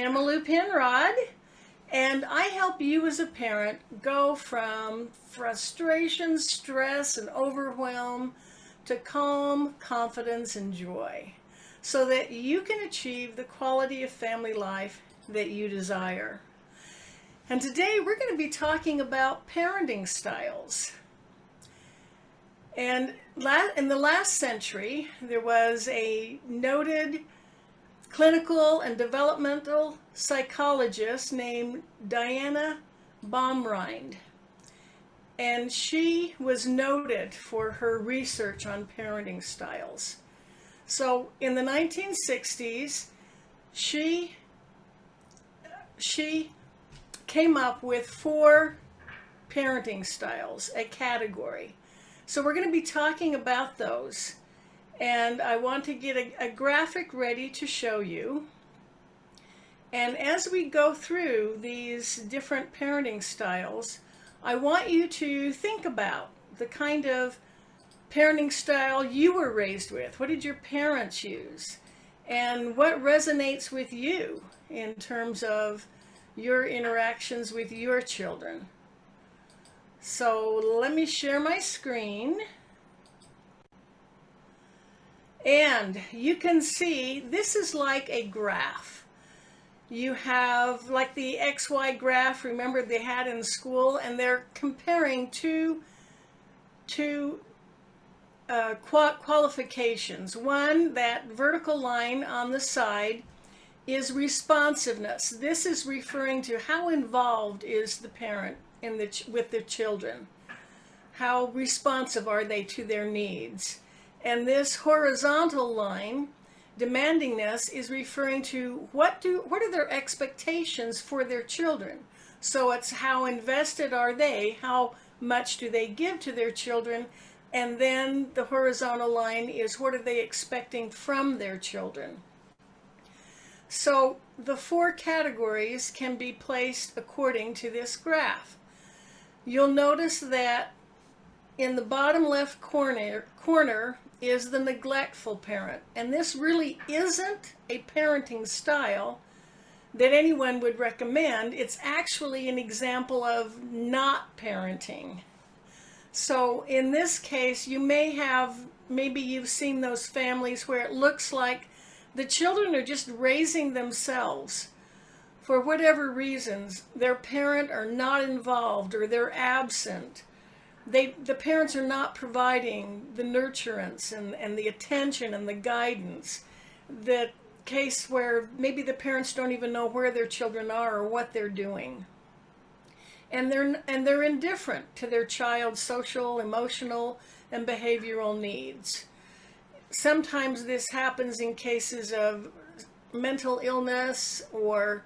am Lou Penrod, and I help you as a parent go from frustration, stress, and overwhelm to calm, confidence, and joy so that you can achieve the quality of family life that you desire. And today we're going to be talking about parenting styles. And in the last century, there was a noted clinical and developmental psychologist named Diana Baumrind. And she was noted for her research on parenting styles. So in the 1960s, she came up with 4 parenting styles, a category. So we're going to be talking about those. And I want to get a graphic ready to show you. And as we go through these different parenting styles, I want you to think about the kind of parenting style you were raised with. What did your parents use? And what resonates with you in terms of your interactions with your children? So let me share my screen. And you can see this is like a graph. You have like the XY graph, remember they had in school, and they're comparing two qualifications. One, that vertical line on the side is responsiveness. This is referring to how involved is the parent with the children. How responsive are they to their needs? And this horizontal line, demandingness, is referring to what are their expectations for their children. So it's how invested are they, how much do they give to their children, and then the horizontal line is what are they expecting from their children. So the 4 categories can be placed according to this graph. You'll notice that in the bottom left corner is the neglectful parent. And this really isn't a parenting style that anyone would recommend. It's actually an example of not parenting. So in this case, maybe you've seen those families where it looks like the children are just raising themselves. For whatever reasons, their parent are not involved or they're absent. The parents are not providing the nurturance and the attention and the guidance. The case where maybe the parents don't even know where their children are or what they're doing. And they're indifferent to their child's social, emotional, and behavioral needs. Sometimes this happens in cases of mental illness or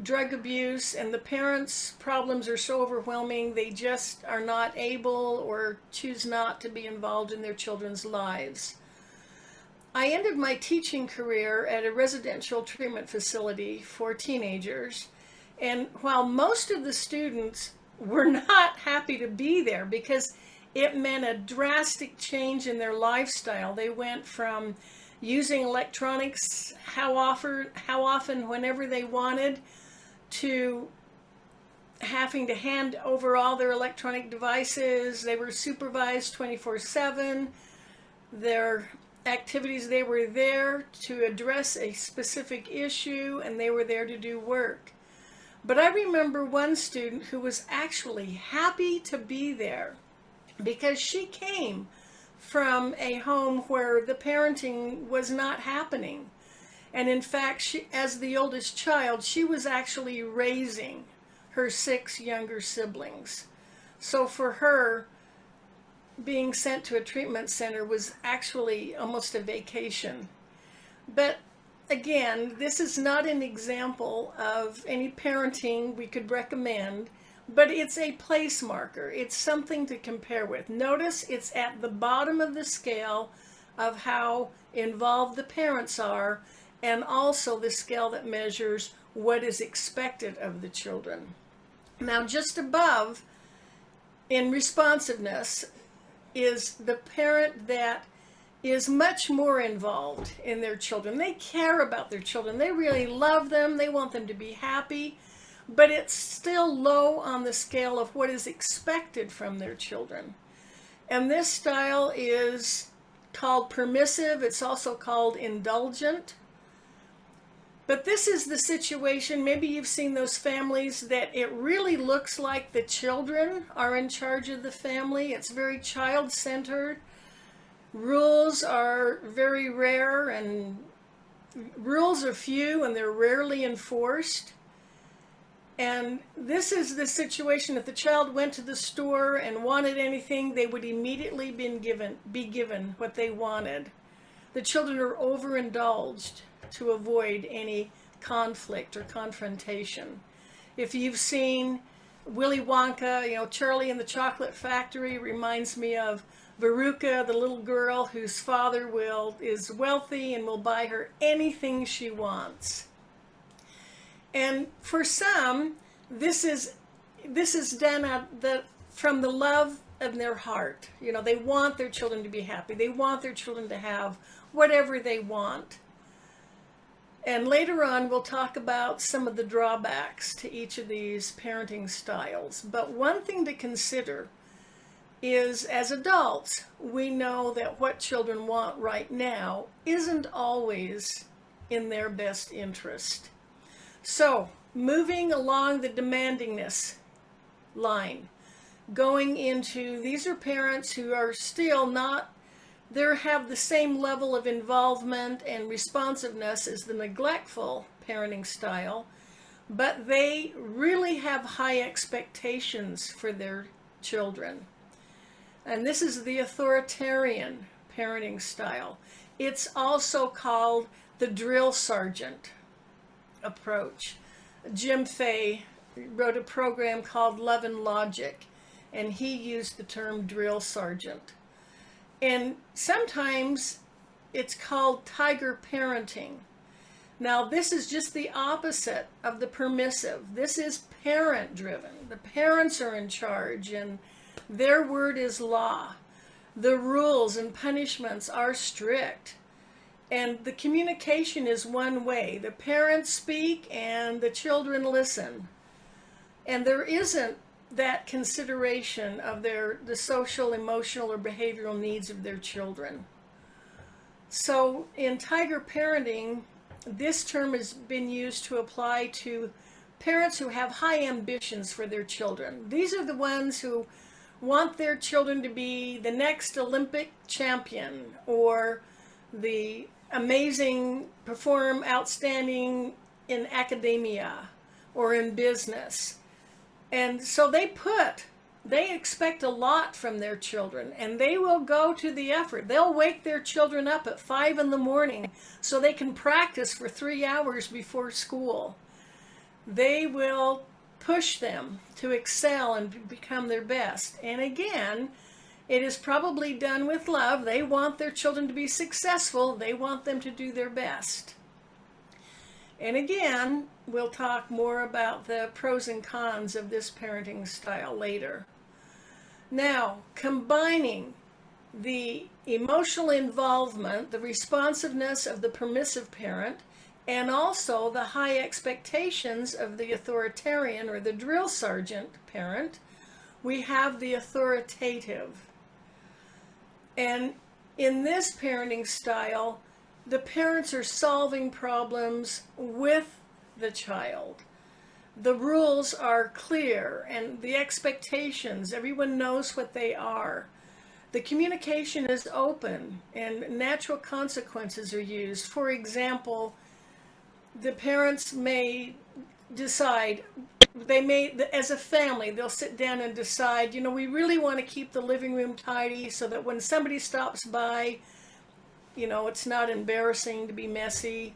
drug abuse, and the parents' problems are so overwhelming they just are not able or choose not to be involved in their children's lives. I ended my teaching career at a residential treatment facility for teenagers, and while most of the students were not happy to be there because it meant a drastic change in their lifestyle. They went from using electronics how often, whenever they wanted, to having to hand over all their electronic devices. They were supervised 24/7. Their activities, they were there to address a specific issue, and they were there to do work. But I remember one student who was actually happy to be there because she came from a home where the parenting was not happening. And in fact, as the oldest child, she was actually raising her 6 younger siblings. So for her, being sent to a treatment center was actually almost a vacation. But again, this is not an example of any parenting we could recommend, but it's a place marker. It's something to compare with. Notice it's at the bottom of the scale of how involved the parents are, and also the scale that measures what is expected of the children. Now, just above, in responsiveness, is the parent that is much more involved in their children. They care about their children. They really love them. They want them to be happy, but it's still low on the scale of what is expected from their children. And this style is called permissive. It's also called indulgent. But this is the situation, maybe you've seen those families that it really looks like the children are in charge of the family. It's very child-centered. Rules are very rare, and rules are few and they're rarely enforced. And this is the situation: if the child went to the store and wanted anything, they would immediately be given what they wanted. The children are overindulged to avoid any conflict or confrontation. If you've seen Willy Wonka, Charlie and the Chocolate Factory reminds me of Veruca, the little girl whose father is wealthy and will buy her anything she wants. And for some, this is done from the love in their heart. They want their children to be happy. They want their children to have whatever they want. And later on, we'll talk about some of the drawbacks to each of these parenting styles. But one thing to consider is, as adults, we know that what children want right now isn't always in their best interest. So, moving along the demandingness line, going into, these are parents who are still not, they have the same level of involvement and responsiveness as the neglectful parenting style, but they really have high expectations for their children. And this is the authoritarian parenting style. It's also called the drill sergeant approach. Jim Fay wrote a program called Love and Logic, and he used the term drill sergeant. And sometimes it's called tiger parenting. Now, this is just the opposite of the permissive. This is parent driven. The parents are in charge and their word is law. The rules and punishments are strict. And the communication is one way. The parents speak and the children listen. And there isn't that consideration of the social, emotional, or behavioral needs of their children. So in tiger parenting, this term has been used to apply to parents who have high ambitions for their children. These are the ones who want their children to be the next Olympic champion, or the perform outstanding in academia or in business. And so they expect a lot from their children, and they will go to the effort. They'll wake their children up at 5 a.m. so they can practice for 3 hours before school. They will push them to excel and become their best. And again, it is probably done with love. They want their children to be successful. They want them to do their best. And again, we'll talk more about the pros and cons of this parenting style later. Now, combining the emotional involvement, the responsiveness of the permissive parent, and also the high expectations of the authoritarian or the drill sergeant parent, we have the authoritative. And in this parenting style, the parents are solving problems with the child. The rules are clear and the expectations, everyone knows what they are. The communication is open and natural consequences are used. For example, the parents may decide, as a family, they'll sit down and decide, we really want to keep the living room tidy so that when somebody stops by, it's not embarrassing to be messy.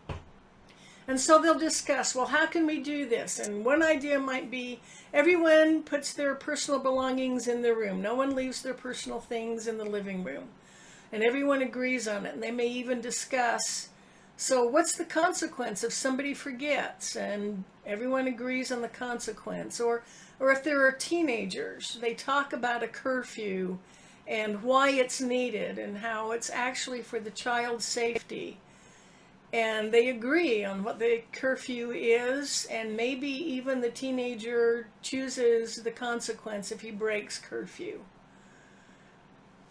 And so they'll discuss, well, how can we do this? And one idea might be everyone puts their personal belongings in their room. No one leaves their personal things in the living room. And everyone agrees on it. And they may even discuss, so what's the consequence if somebody forgets? And everyone agrees on the consequence. Or if there are teenagers, they talk about a curfew and why it's needed and how it's actually for the child's safety. And they agree on what the curfew is, and maybe even the teenager chooses the consequence if he breaks curfew.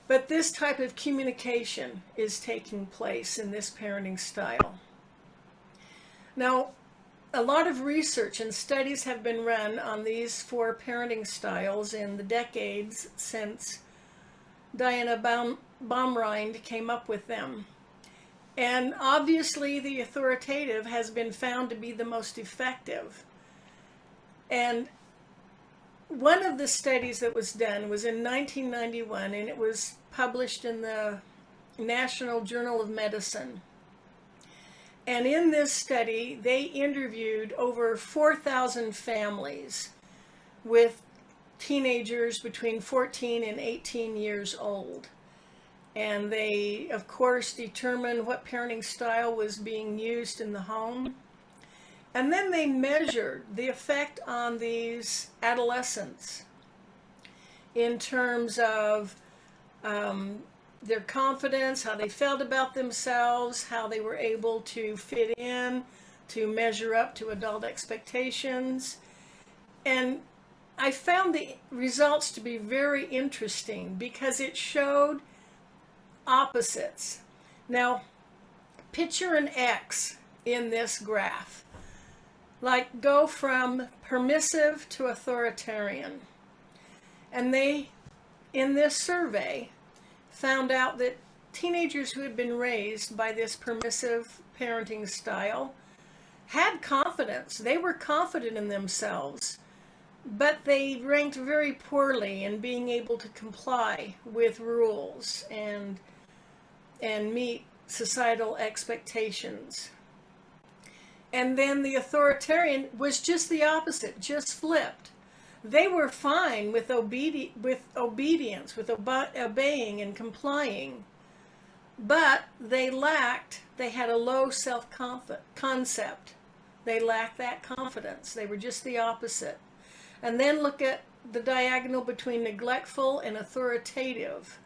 But this type of communication is taking place in this parenting style. Now, a lot of research and studies have been run on these 4 parenting styles in the decades since Diana Baumrind came up with them. And obviously the authoritative has been found to be the most effective. And one of the studies that was done was in 1991, and it was published in the National Journal of Medicine. And in this study, they interviewed over 4,000 families with teenagers between 14 and 18 years old. And they, of course, determined what parenting style was being used in the home. And then they measured the effect on these adolescents in terms of their confidence, how they felt about themselves, how they were able to fit in, to measure up to adult expectations. And I found the results to be very interesting because it showed opposites. Now, picture an X in this graph. Like go from permissive to authoritarian. And they, in this survey, found out that teenagers who had been raised by this permissive parenting style had confidence. They were confident in themselves, but they ranked very poorly in being able to comply with rules and meet societal expectations. And then the authoritarian was just the opposite, just flipped. They were fine with obedience, with obeying and complying, but they had a low self-concept. They lacked that confidence. They were just the opposite. And then look at the diagonal between neglectful and authoritative.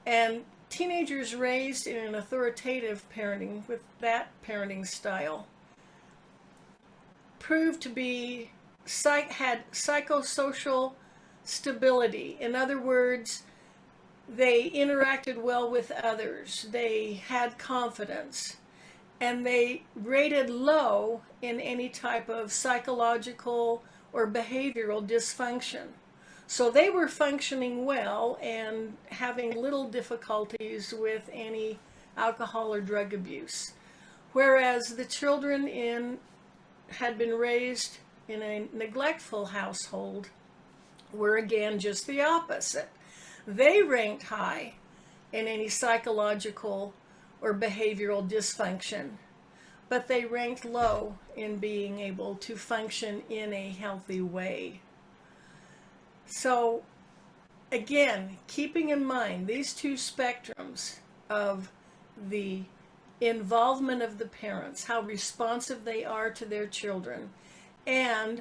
And teenagers raised in an authoritative parenting with that parenting style proved to be had psychosocial stability. In other words, they interacted well with others. They had confidence. And they rated low in any type of psychological or behavioral dysfunction. So they were functioning well and having little difficulties with any alcohol or drug abuse. Whereas the children had been raised in a neglectful household were again just the opposite. They ranked high in any psychological or behavioral dysfunction, but they ranked low in being able to function in a healthy way. So again, keeping in mind these 2 spectrums of the involvement of the parents, how responsive they are to their children, and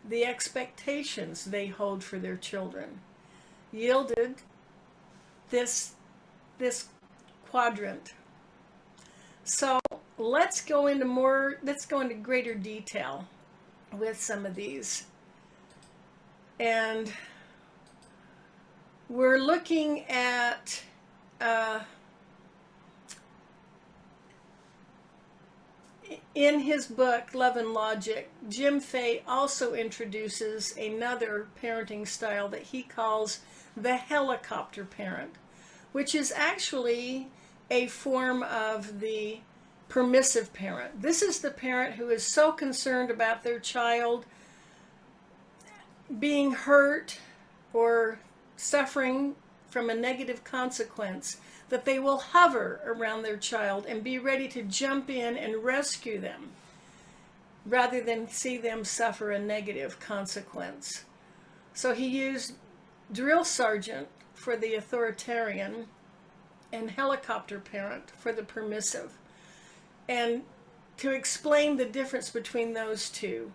the expectations they hold for their children, yielded this quadrant. So let's go into greater detail with some of these. And we're looking at in his book, Love and Logic, Jim Fay also introduces another parenting style that he calls the helicopter parent, which is actually a form of the permissive parent. This is the parent who is so concerned about their child being hurt or suffering from a negative consequence that they will hover around their child and be ready to jump in and rescue them rather than see them suffer a negative consequence. So he used drill sergeant for the authoritarian and helicopter parent for the permissive. And to explain the difference between those two,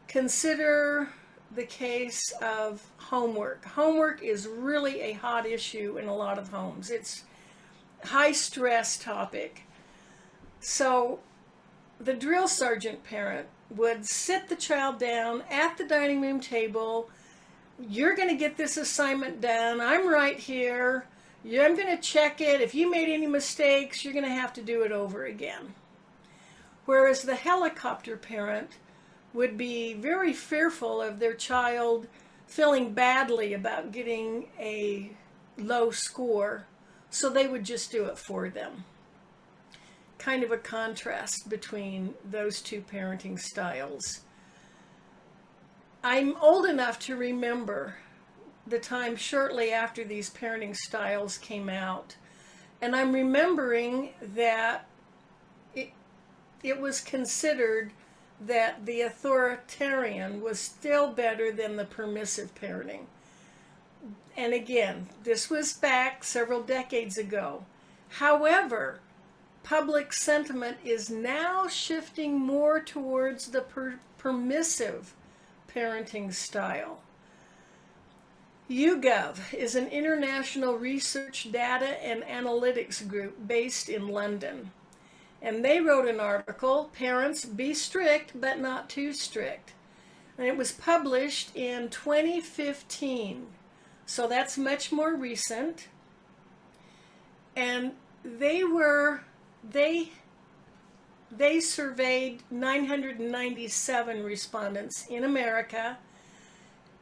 consider the case of homework. Homework is really a hot issue in a lot of homes. It's a high stress topic. So the drill sergeant parent would sit the child down at the dining room table. You're going to get this assignment done. I'm right here. I'm going to check it. If you made any mistakes, you're going to have to do it over again. Whereas the helicopter parent would be very fearful of their child feeling badly about getting a low score, so they would just do it for them. Kind of a contrast between those two parenting styles. I'm old enough to remember the time shortly after these parenting styles came out, and I'm remembering that it was considered that the authoritarian was still better than the permissive parenting. And again, this was back several decades ago. However, public sentiment is now shifting more towards the permissive parenting style. YouGov is an international research data and analytics group based in London. And they wrote an article, Parents Be Strict But Not Too Strict. And it was published in 2015. So that's much more recent. And they surveyed 997 respondents in America.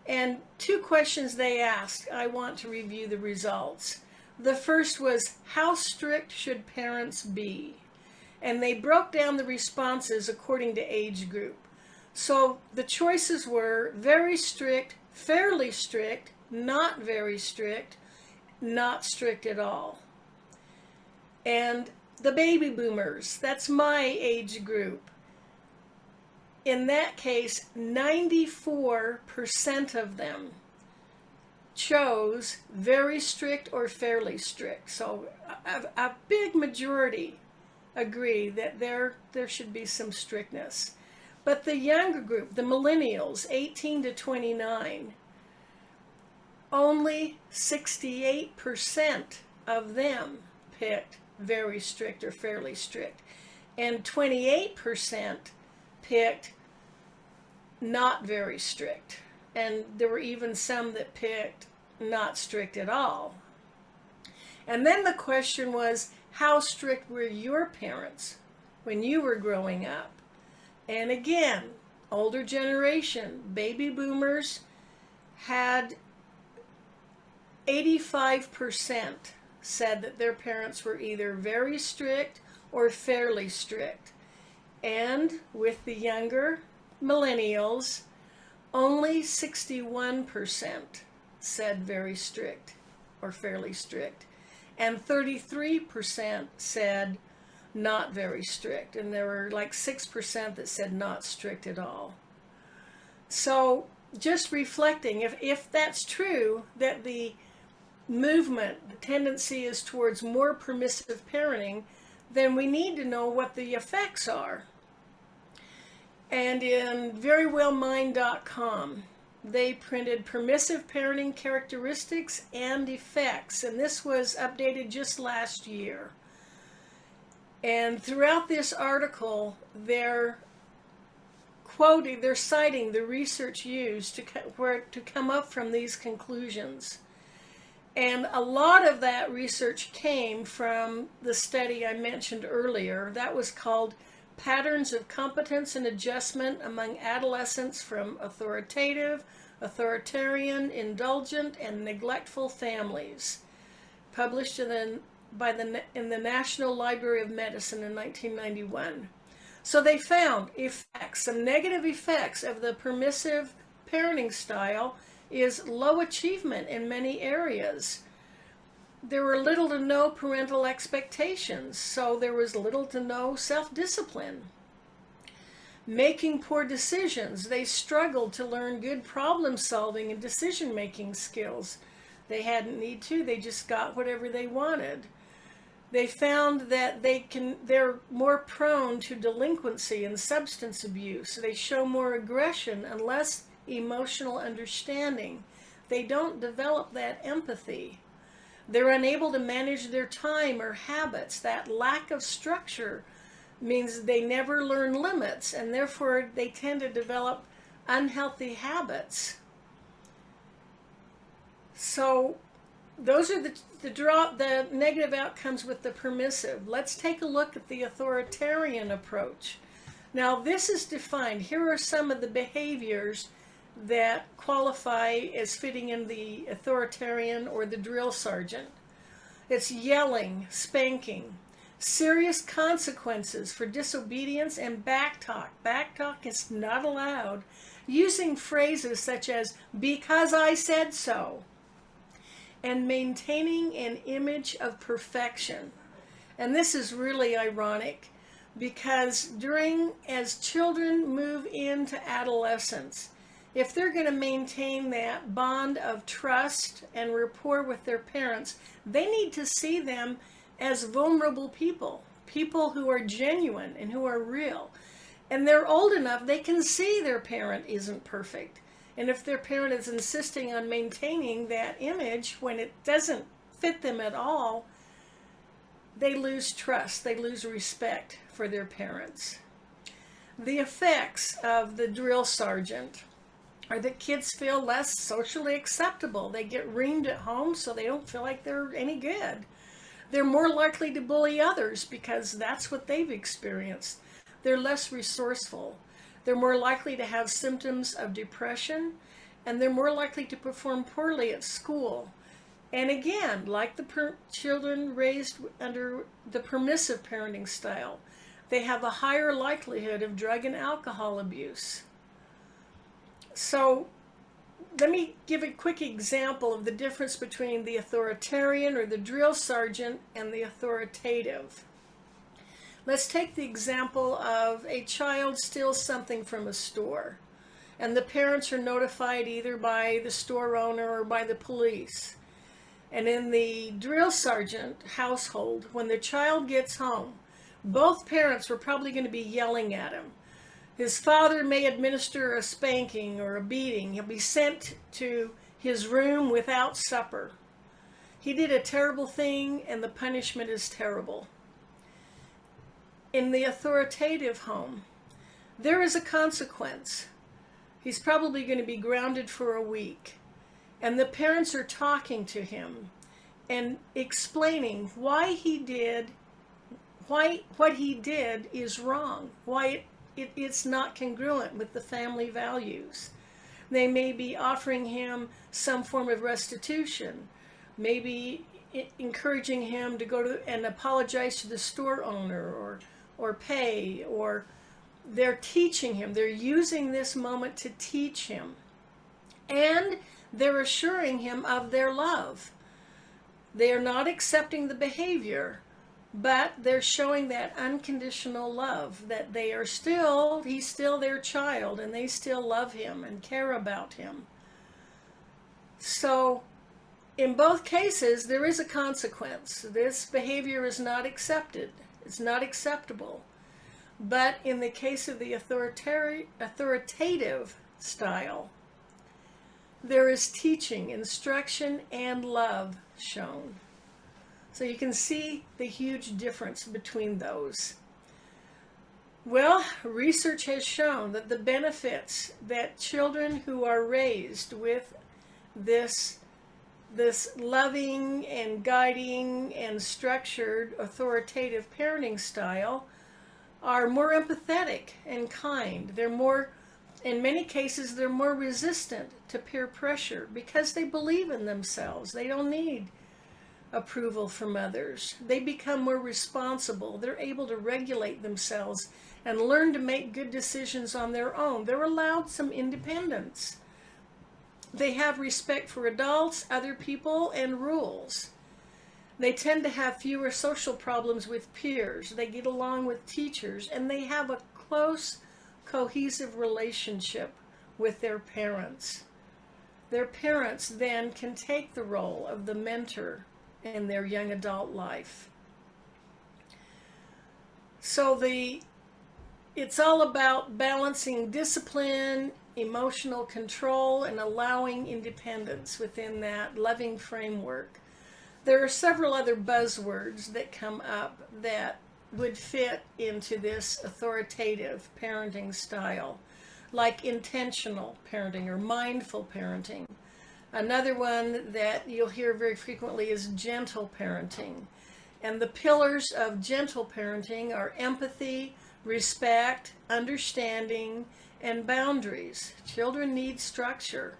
And two questions they asked. I want to review the results. The first was, how strict should parents be? And they broke down the responses according to age group. So the choices were very strict, fairly strict, not very strict, not strict at all. And the baby boomers, that's my age group. In that case, 94% of them chose very strict or fairly strict. So a big majority agree that there should be some strictness. But the younger group, the millennials, 18 to 29, only 68% of them picked very strict or fairly strict. And 28% picked not very strict. And there were even some that picked not strict at all. And then the question was, how strict were your parents when you were growing up? And again, older generation, baby boomers, had 85% said that their parents were either very strict or fairly strict. And with the younger millennials, only 61% said very strict or fairly strict. And 33% said not very strict. And there were like 6% that said not strict at all. So just reflecting, if that's true, that the movement, the tendency is towards more permissive parenting, then we need to know what the effects are. And in verywellmind.com, they printed permissive parenting characteristics and effects, and this was updated just last year. And throughout this article, they're citing the research used to come up from these conclusions. And a lot of that research came from the study I mentioned earlier. That was called Patterns of Competence and Adjustment Among Adolescents from Authoritative, Authoritarian, Indulgent, and Neglectful Families, published in the National Library of Medicine in 1991. So they found effects, some negative effects of the permissive parenting style is low achievement in many areas. There were little to no parental expectations, so there was little to no self-discipline. Making poor decisions, they struggled to learn good problem-solving and decision-making skills. They hadn't need to, they just got whatever they wanted. They found that they're more prone to delinquency and substance abuse. They show more aggression and less emotional understanding. They don't develop that empathy. They're unable to manage their time or habits. That lack of structure means they never learn limits, and therefore they tend to develop unhealthy habits. So those are the negative outcomes with the permissive. Let's take a look at the authoritarian approach. Now this is defined. Here are some of the behaviors that qualify as fitting in the authoritarian or the drill sergeant. It's yelling, spanking, serious consequences for disobedience, and backtalk. Backtalk is not allowed. Using phrases such as, "because I said so," and maintaining an image of perfection. And this is really ironic because as children move into adolescence, if they're going to maintain that bond of trust and rapport with their parents, they need to see them as vulnerable people, people who are genuine and who are real. And they're old enough, they can see their parent isn't perfect. And if their parent is insisting on maintaining that image when it doesn't fit them at all, they lose trust, they lose respect for their parents. The effects of the drill sergeant are that kids feel less socially acceptable. They get reamed at home, so they don't feel like they're any good. They're more likely to bully others because that's what they've experienced. They're less resourceful. They're more likely to have symptoms of depression, and they're more likely to perform poorly at school. And again, like the children raised under the permissive parenting style, they have a higher likelihood of drug and alcohol abuse. So let me give a quick example of the difference between the authoritarian or the drill sergeant and the authoritative. Let's take the example of a child steals something from a store, and the parents are notified either by the store owner or by the police. And in the drill sergeant household, when the child gets home, both parents are probably going to be yelling at him. His father may administer a spanking or a beating. He'll be sent to his room without supper. He did a terrible thing, and the punishment is terrible. In the authoritative home, there is a consequence. He's probably going to be grounded for a week. And the parents are talking to him and explaining why what he did is wrong, why it's not congruent with the family values. They may be offering him some form of restitution, maybe encouraging him to go to and apologize to the store owner or pay, or they're teaching him. They're using this moment to teach him. And they're assuring him of their love. They are not accepting the behavior, but they're showing that unconditional love, that he's still their child, and they still love him and care about him. So in both cases, there is a consequence. This behavior is not accepted. It's not acceptable. But in the case of the authoritative style, there is teaching, instruction, and love shown. So you can see the huge difference between those. Well, research has shown that the benefits that children who are raised with this loving and guiding and structured authoritative parenting style are more empathetic and kind. In many cases, they're more resistant to peer pressure because they believe in themselves. They don't need approval from others. They become more responsible. They're able to regulate themselves and learn to make good decisions on their own. They're allowed some independence. They have respect for adults, other people, and rules. They tend to have fewer social problems with peers. They get along with teachers, and they have a close, cohesive relationship with their parents. Their parents then can take the role of the mentor in their young adult life. So the it's all about balancing discipline, emotional control, and allowing independence within that loving framework. There are several other buzzwords that come up that would fit into this authoritative parenting style, like intentional parenting or mindful parenting. Another one that you'll hear very frequently is gentle parenting. And the pillars of gentle parenting are empathy, respect, understanding, and boundaries. Children need structure.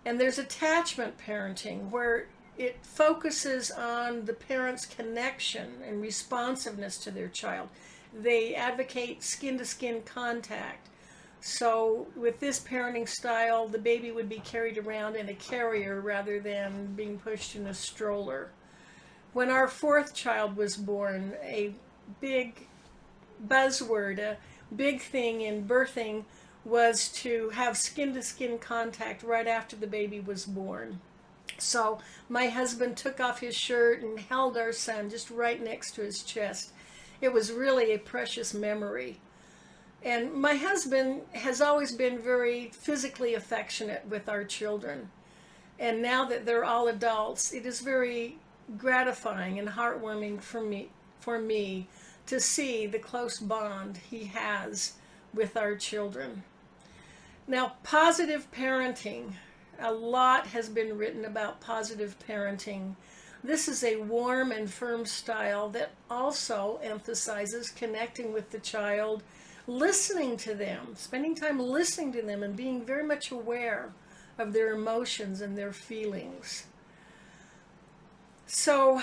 And there's attachment parenting, where it focuses on the parent's connection and responsiveness to their child. They advocate skin-to-skin contact. So with this parenting style, the baby would be carried around in a carrier rather than being pushed in a stroller. When our fourth child was born, a big buzzword, a big thing in birthing was to have skin-to-skin contact right after the baby was born. So my husband took off his shirt and held our son just right next to his chest. It was really a precious memory. And my husband has always been very physically affectionate with our children. And now that they're all adults, it is very gratifying and heartwarming for me to see the close bond he has with our children. Now, positive parenting. A lot has been written about positive parenting. This is a warm and firm style that also emphasizes connecting with the child, listening to them, spending time listening to them and being very much aware of their emotions and their feelings. So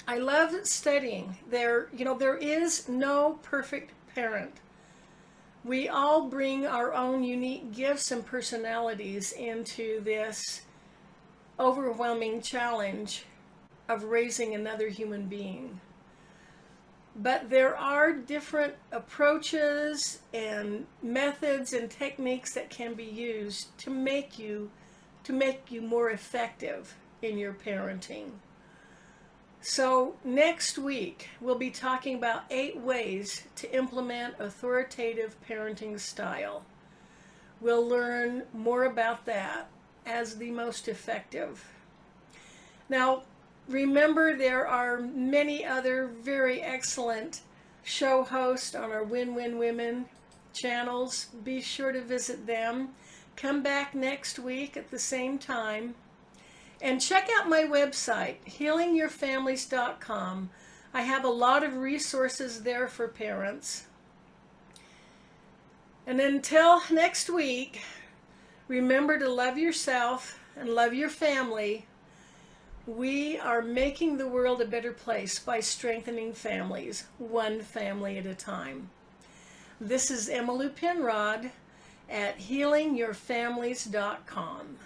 I love studying. There is no perfect parent. We all bring our own unique gifts and personalities into this overwhelming challenge of raising another human being. But there are different approaches and methods and techniques that can be used to make you more effective in your parenting. So next week, we'll be talking about 8 ways to implement authoritative parenting style. We'll learn more about that as the most effective. Now, remember, there are many other very excellent show hosts on our Win-Win Women channels. Be sure to visit them. Come back next week at the same time. And check out my website, healingyourfamilies.com. I have a lot of resources there for parents. And until next week, remember to love yourself and love your family. We are making the world a better place by strengthening families, one family at a time. This is Emma Lou Penrod at healingyourfamilies.com.